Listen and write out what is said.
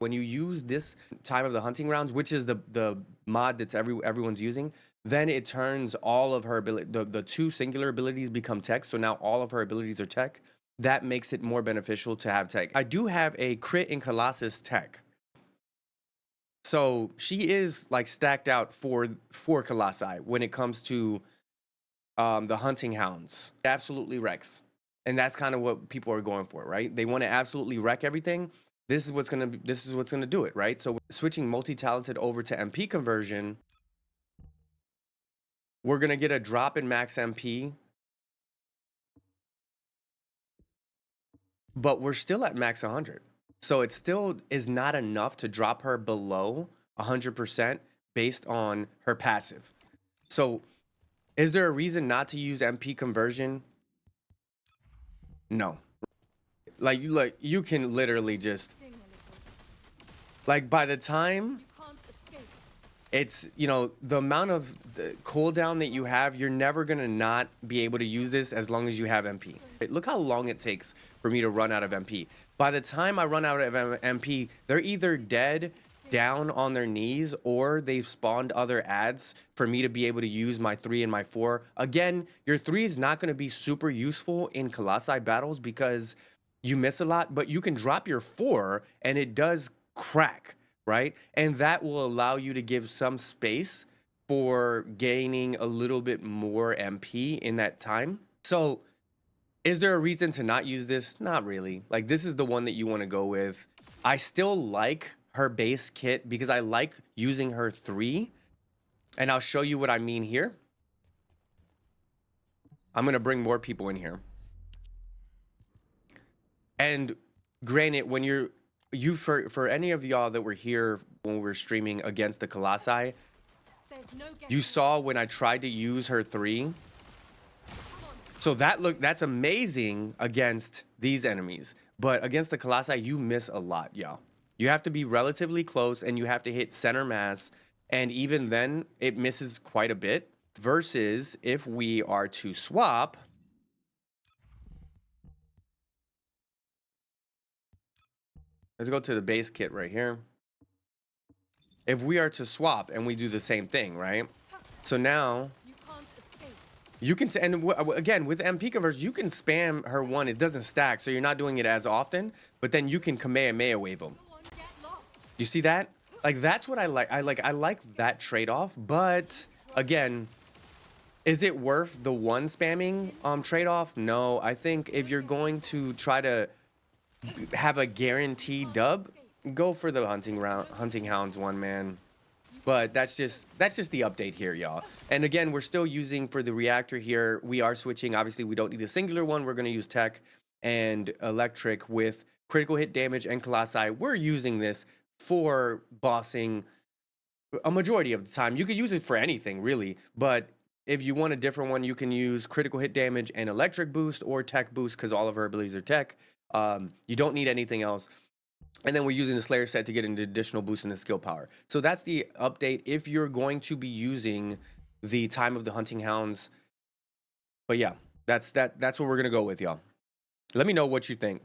When you use this time of the hunting rounds, which is the mod that's everyone's using, then it turns all of her ability, the two singular abilities become tech. So now all of her abilities are tech. That makes it more beneficial to have tech. I do have a crit in Colossus tech. So she is like stacked out for Colossi when it comes to the hunting hounds. It absolutely wrecks. And that's kind of what people are going for, right? They want to absolutely wreck everything. This is what's gonna do it, right? So switching multi-talented over to MP conversion, we're gonna get a drop in max MP, but we're still at max 100. So it still is not enough to drop her below 100% based on her passive. So is there a reason not to use MP conversion? No. Like you can literally just, like, by the time it's, you know, the amount of the cooldown that you have, you're never gonna not be able to use this as long as you have MP. Look how long it takes for me to run out of MP. By the time I run out of MP, they're either dead, down on their knees, or they've spawned other ads for me to be able to use my 3 and my 4. Again, your 3 is not gonna be super useful in Colossi battles because you miss a lot, but you can drop your 4 and it does crack, right? And that will allow you to give some space for gaining a little bit more MP in that time. So is there a reason to not use this? Not really. Like, this is the one that you want to go with. I still like her base kit because I like using her 3. And I'll show you what I mean here. I'm going to bring more people in here. And granted, when for any of y'all that were here when we were streaming against the Colossi, you saw when I tried to use her 3. So that's amazing against these enemies, but against the Colossi, you miss a lot, y'all. You have to be relatively close and you have to hit center mass, and even then it misses quite a bit. Versus if we are to swap, let's go to the base kit right here. If we are to swap and we do the same thing, right? So now you can, and again, with MP conversion, you can spam her 1. It doesn't stack, so you're not doing it as often, but then you can Kamehameha wave them. You see that? Like, that's what I like. I like that trade-off, but again, is it worth the 1 spamming trade-off? No. I think if you're going to try to have a guaranteed dub, go for the hunting hounds 1, man. But that's just the update here, y'all. And again, we're still using for the reactor here. We are switching. Obviously, we don't need a singular one. We're going to use tech and electric with critical hit damage and Colossi. We're using this for bossing a majority of the time. You could use it for anything, really. But if you want a different one, you can use critical hit damage and electric boost or tech boost because all of her abilities are tech. You don't need anything else. And then we're using the Slayer set to get an additional boost in the skill power. So that's the update if you're going to be using the time of the hunting hounds. But yeah, that's what we're going to go with, y'all. Let me know what you think.